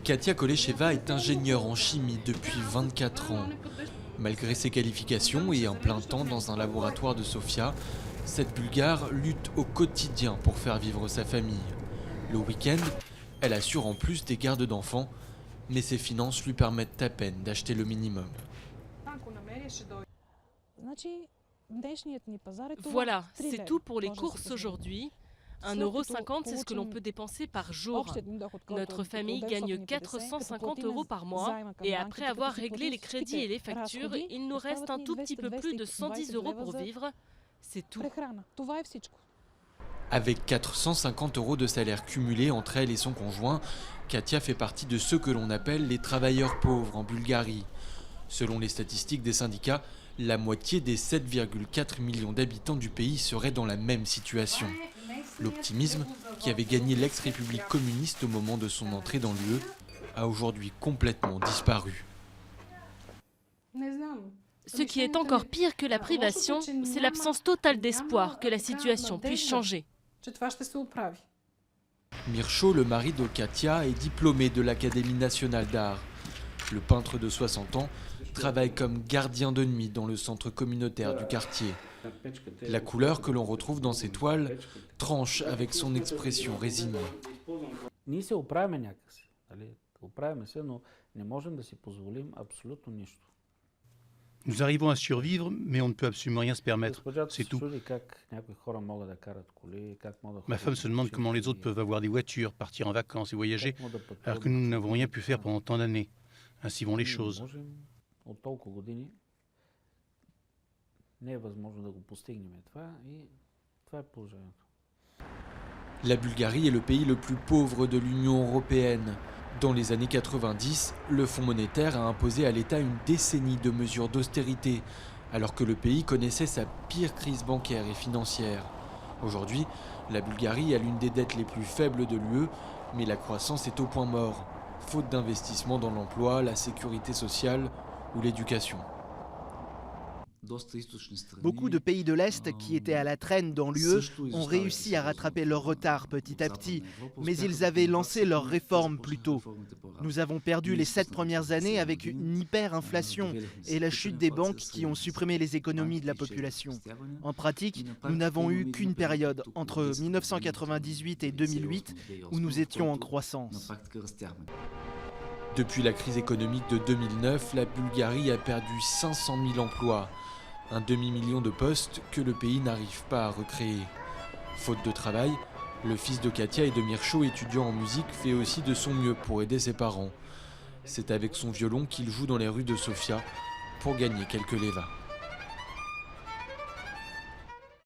Katia Kolesheva est ingénieure en chimie depuis 24 ans. Malgré ses qualifications et un plein temps dans un laboratoire de Sofia, cette Bulgare lutte au quotidien pour faire vivre sa famille. Le week-end, elle assure en plus des gardes d'enfants, mais ses finances lui permettent à peine d'acheter le minimum. Voilà, c'est tout pour les courses aujourd'hui. 1,50 €, c'est ce que l'on peut dépenser par jour. Notre famille gagne 450 € par mois et après avoir réglé les crédits et les factures, il nous reste un tout petit peu plus de 110 € pour vivre. C'est tout. Avec 450 € de salaire cumulé entre elle et son conjoint, Katia fait partie de ceux que l'on appelle les travailleurs pauvres en Bulgarie. Selon les statistiques des syndicats, la moitié des 7,4 millions d'habitants du pays seraient dans la même situation. L'optimisme, qui avait gagné l'ex-république communiste au moment de son entrée dans l'UE, a aujourd'hui complètement disparu. Ce qui est encore pire que la privation, c'est l'absence totale d'espoir que la situation puisse changer. Mircho, le mari de Katia, est diplômé de l'Académie nationale d'art. Le peintre de 60 ans travaille comme gardien de nuit dans le centre communautaire du quartier. La couleur que l'on retrouve dans ses toiles tranche avec son expression résignée. Nous arrivons à survivre, mais on ne peut absolument rien se permettre, c'est tout. Ma femme se demande comment les autres peuvent avoir des voitures, partir en vacances et voyager, alors que nous n'avons rien pu faire pendant tant d'années. Ainsi vont les choses. La Bulgarie est le pays le plus pauvre de l'Union européenne. Dans les années 90, le Fonds monétaire a imposé à l'État une décennie de mesures d'austérité, alors que le pays connaissait sa pire crise bancaire et financière. Aujourd'hui, la Bulgarie a l'une des dettes les plus faibles de l'UE, mais la croissance est au point mort, faute d'investissement dans l'emploi, la sécurité sociale ou l'éducation. Beaucoup de pays de l'Est qui étaient à la traîne dans l'UE ont réussi à rattraper leur retard petit à petit, mais ils avaient lancé leurs réformes plus tôt. Nous avons perdu les 7 premières années avec une hyperinflation et la chute des banques qui ont supprimé les économies de la population. En pratique, nous n'avons eu qu'une période entre 1998 et 2008 où nous étions en croissance. Depuis la crise économique de 2009, la Bulgarie a perdu 500 000 emplois. Un demi-million de postes que le pays n'arrive pas à recréer. Faute de travail, le fils de Katia et de Mircho, étudiant en musique, fait aussi de son mieux pour aider ses parents. C'est avec son violon qu'il joue dans les rues de Sofia pour gagner quelques levas.